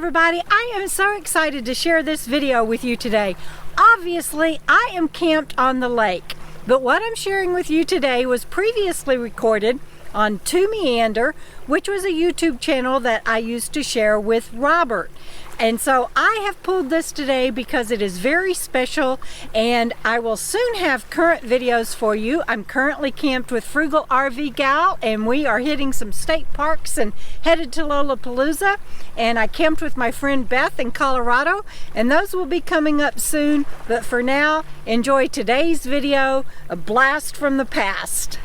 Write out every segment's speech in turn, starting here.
everybody, I am so excited to share this video with you today. Obviously, I am camped on the lake, but what I'm sharing with you today was previously recorded on To Meander, which was a YouTube channel that I used to share with Robert. And so I have pulled this today because it is very special, and I will soon have current videos for you. I'm currently camped with Frugal RV Gal, and we are hitting some state parks and headed to Lollapalooza. And I camped with my friend Beth in Colorado, and those will be coming up soon. But for now, enjoy today's video, a blast from the past.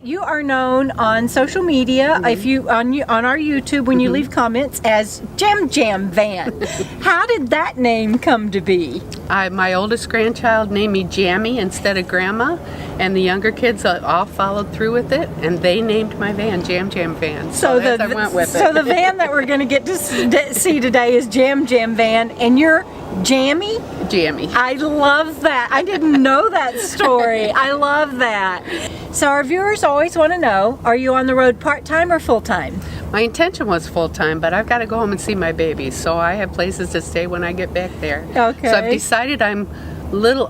You are known on social media, if you on our YouTube, when you leave comments, as JamJamVan. How did that name come to be? My oldest grandchild named me Jammy instead of Grandma, and the younger kids all followed through with it, and they named my van JamJamVan. So I went with it. So the van that we're going to get to see today is JamJamVan, and you're Jammy? Jammy. I love that. I didn't know that story. I love that. So our viewers always want to know, are you on the road part-time or full-time? My intention was full-time, but I've got to go home and see my babies, so I have places to stay when I get back there. Okay. So I've decided I'm little,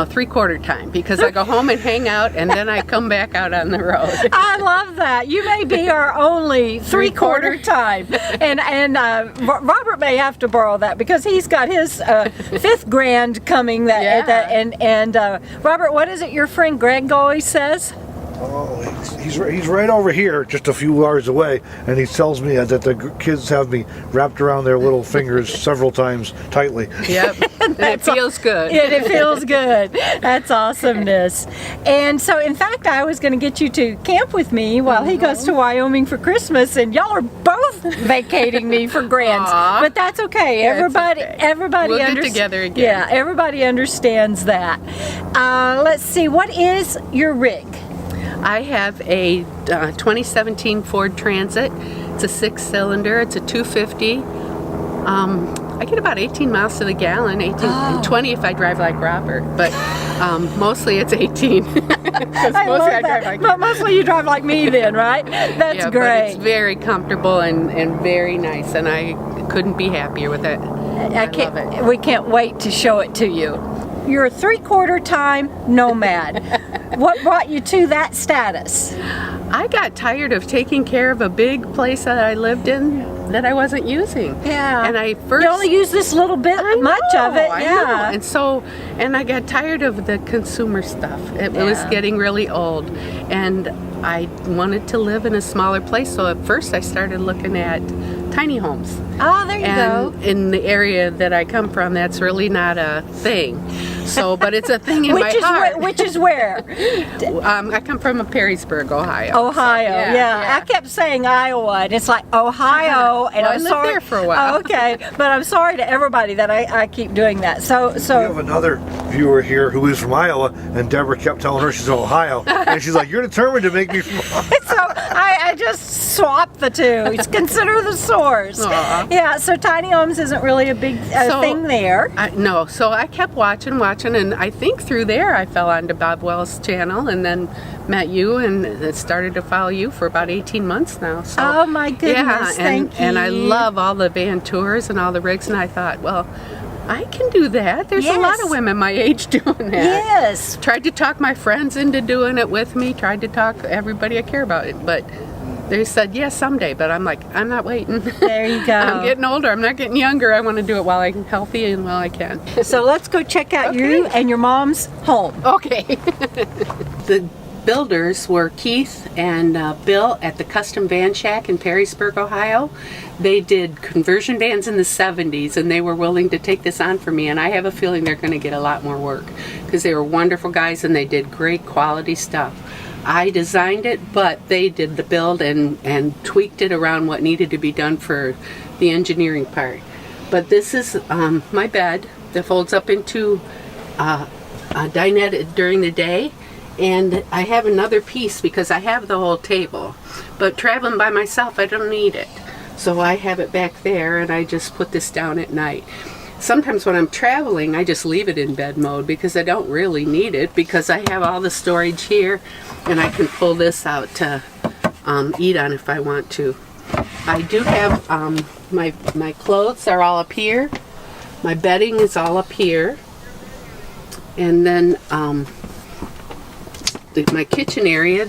three-quarter time, because I go home and hang out, and then I come back out on the road. I love that. You may be our only three-quarter time. And Robert may have to borrow that because he's got his fifth grand coming. Robert, what is it your friend Greg always says? Oh, he's right over here, just a few yards away, and he tells me that the kids have me wrapped around their little fingers several times tightly. Yep, and it feels good. It feels good. That's awesomeness. And so, in fact, I was going to get you to camp with me while he goes to Wyoming for Christmas, and y'all are both vacating me for grants. Aww. But that's okay. Everybody we'll get together again. Yeah, everybody understands that. Let's see. What is your rig? I have a 2017 Ford Transit. It's a 6-cylinder. It's a 250. I get about 18 miles to the gallon, 20 if I drive like Robert, but mostly it's 18. But mostly you drive like me then, right? That's great. But it's very comfortable and very nice, and I couldn't be happier with it. I love it. We can't wait to show it to you. You're a three-quarter time nomad. What brought you to that status? I got tired of taking care of a big place that I lived in that I wasn't using. Yeah. And I only use this little bit much of it. I know. And I got tired of the consumer stuff. It was getting really old. And I wanted to live in a smaller place, so at first I started looking at tiny homes. Oh, there you go. In the area that I come from, that's really not a thing. So, but it's a thing in my heart. Which is where? I come from Perrysburg, Ohio. Ohio, so, yeah. I kept saying Iowa, and it's like Ohio, and well, I'm I sorry. lived there for a while. Oh, okay, but I'm sorry to everybody that I keep doing that. So we have another viewer here who is from Iowa, and Debra kept telling her she's from Ohio, and she's like, "You're determined to make me from Ohio." So I just swapped the two. Consider the source. Aww. Yeah. So tiny homes isn't really a big thing there. No. So I kept watching, and I think through there I fell onto Bob Wells' channel, and then met you, and started to follow you for about 18 months now. So, oh my goodness! Thank you. And I love all the van tours and all the rigs, and I thought, well, I can do that. There's a lot of women my age doing that. Yes. Tried to talk my friends into doing it with me. Tried to talk everybody I care about it, but they said yes someday. But I'm like, I'm not waiting. There you go. I'm getting older. I'm not getting younger. I want to do it while I'm healthy and while I can. So let's go check out you and your mom's home. Okay. The builders were Keith and Bill at the Custom Van Shack in Perrysburg, Ohio. They did conversion vans in the 70s, and they were willing to take this on for me, and I have a feeling they're going to get a lot more work because they were wonderful guys and they did great quality stuff. I designed it, but they did the build and tweaked it around what needed to be done for the engineering part. But this is my bed that folds up into a dinette during the day. And I have another piece because I have the whole table. But traveling by myself, I don't need it. So I have it back there, and I just put this down at night. sometimes when I'm traveling, I just leave it in bed mode because I don't really need it, because I have all the storage here and I can pull this out to eat on if I want to. I do have my clothes are all up here. My bedding is all up here. And then my kitchen area,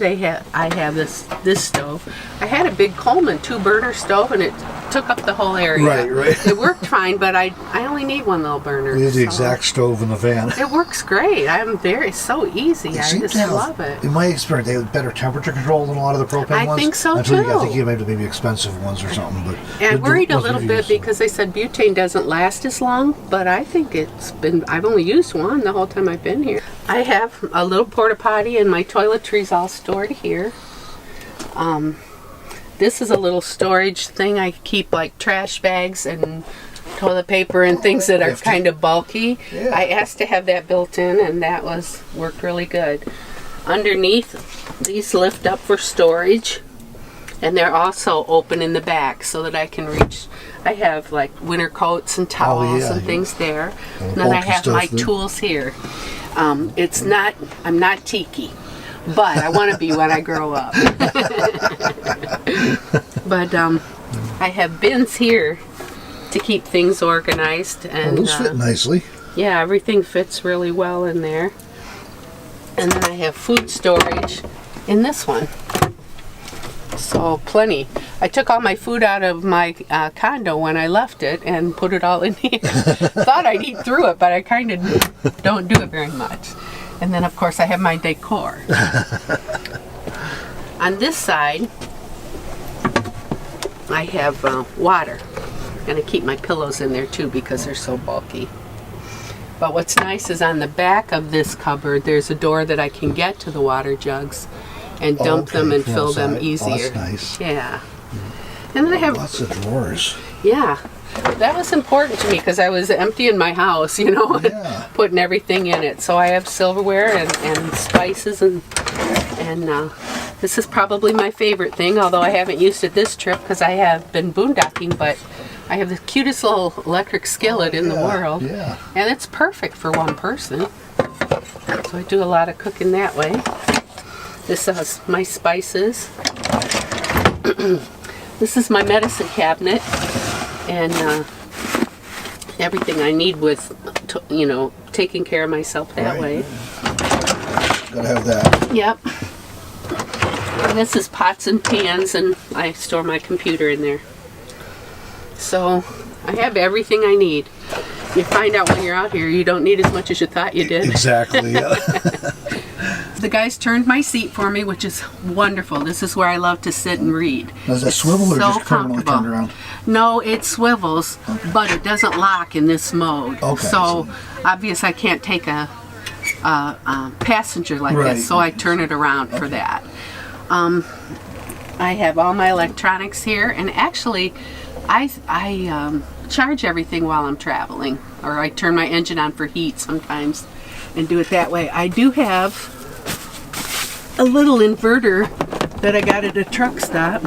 I have this stove. I had a big Coleman 2-burner stove, and it took up the whole area. Right. It worked fine, but I only need one little burner. We have the exact stove in the van. It works great. It's so easy. I just love it. In my experience, they have better temperature control than a lot of the propane ones. I think so, I too. think you maybe expensive ones or something. But and I worried a little bit because they said butane doesn't last as long, but I think I've only used one the whole time I've been here. I have a little porta potty, and my toiletries all stored here. This is a little storage thing. I keep like trash bags and toilet paper and things that are kind of bulky. Yeah. I asked to have that built in, and that worked really good. Underneath, these lift up for storage, and they're also open in the back so that I can reach. I have like winter coats and towels and things there. And then I have my tools here. I'm not tiki, but I want to be when I grow up. But I have bins here to keep things organized, and those fit nicely. Yeah, everything fits really well in there. And then I have food storage in this one. So plenty. I took all my food out of my condo when I left it and put it all in here. Thought I'd eat through it, but I kind of don't do it very much. And then, of course, I have my decor. On this side, I have water. And I keep my pillows in there, too, because they're so bulky. But what's nice is on the back of this cupboard, there's a door that I can get to the water jugs and dump them and fill them easier. Oh, that's nice. Yeah. And then I have lots of drawers. Yeah. That was important to me because I was emptying my house, and putting everything in it. So I have silverware and spices, and this is probably my favorite thing, although I haven't used it this trip because I have been boondocking, but I have the cutest little electric skillet in the world. Yeah. And it's perfect for one person. So I do a lot of cooking that way. This is my spices. This is my medicine cabinet, and everything I need with, taking care of myself that way. Gotta have that. Yep. And this is pots and pans, and I store my computer in there. So I have everything I need. You find out when you're out here, you don't need as much as you thought you did. Exactly, yeah. The guys turned my seat for me, which is wonderful. This is where I love to sit and read. Does that swivel or just permanently turned around? No, it swivels, but it doesn't lock in this mode. Okay. So, obvious I can't take a passenger like this, so I turn it around for that. I have all my electronics here, and actually, I charge everything while I'm traveling, or I turn my engine on for heat sometimes and do it that way. I do have a little inverter that I got at a truck stop,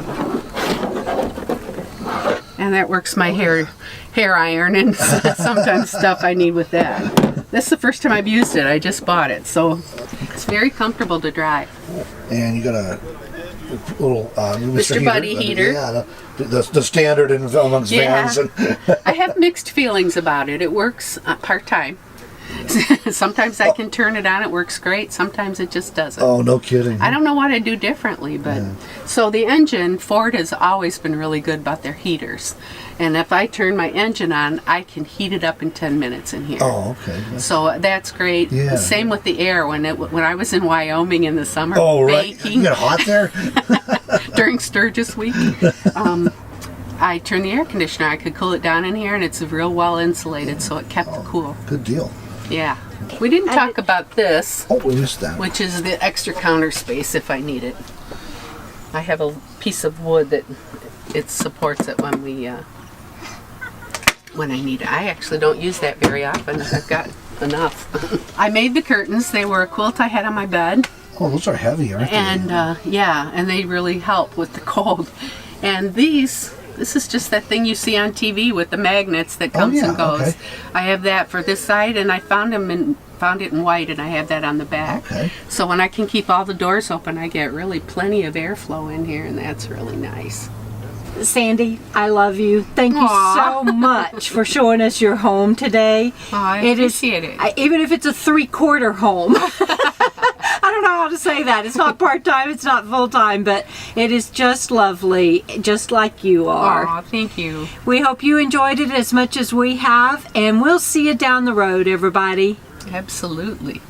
and that works my hair iron and sometimes stuff I need with that. This is the first time I've used it. I just bought it, so it's very comfortable to drive. And you got a little Mr. Buddy heater. Yeah, the standard amongst vans. And I have mixed feelings about it. It works part-time. Sometimes I can turn it on, it works great. Sometimes it just doesn't. Oh, no kidding. I don't know what I'd do differently, but so the engine, Ford has always been really good about their heaters. And if I turn my engine on, I can heat it up in 10 minutes in here. Oh, okay. So that's great. Yeah. Same with the air. When I was in Wyoming in the summer, baking. You get hot there? During Sturgis week, I turned the air conditioner. I could cool it down in here, and it's real well insulated, so it kept it cool. Good deal. Yeah. We didn't talk about this. Oh, we missed that. Which is the extra counter space if I need it. I have a piece of wood that it supports it when I need it. I actually don't use that very often. I've got enough. I made the curtains. They were a quilt I had on my bed. Oh, those are heavy, aren't they? And and they really help with the cold. And these This is just that thing you see on TV with the magnets that comes and goes. Okay. I have that for this side, and I found it in white, and I have that on the back. Okay. So when I can keep all the doors open, I get really plenty of airflow in here, and that's really nice. Sandy, I love you. Thank you Aw. so much for showing us your home today. I appreciate it. Even if it's a 3/4 home. I don't know how to say that. It's not part-time, it's not full-time, but it is just lovely, just like you are. Aw, thank you. We hope you enjoyed it as much as we have, and we'll see you down the road, everybody. Absolutely.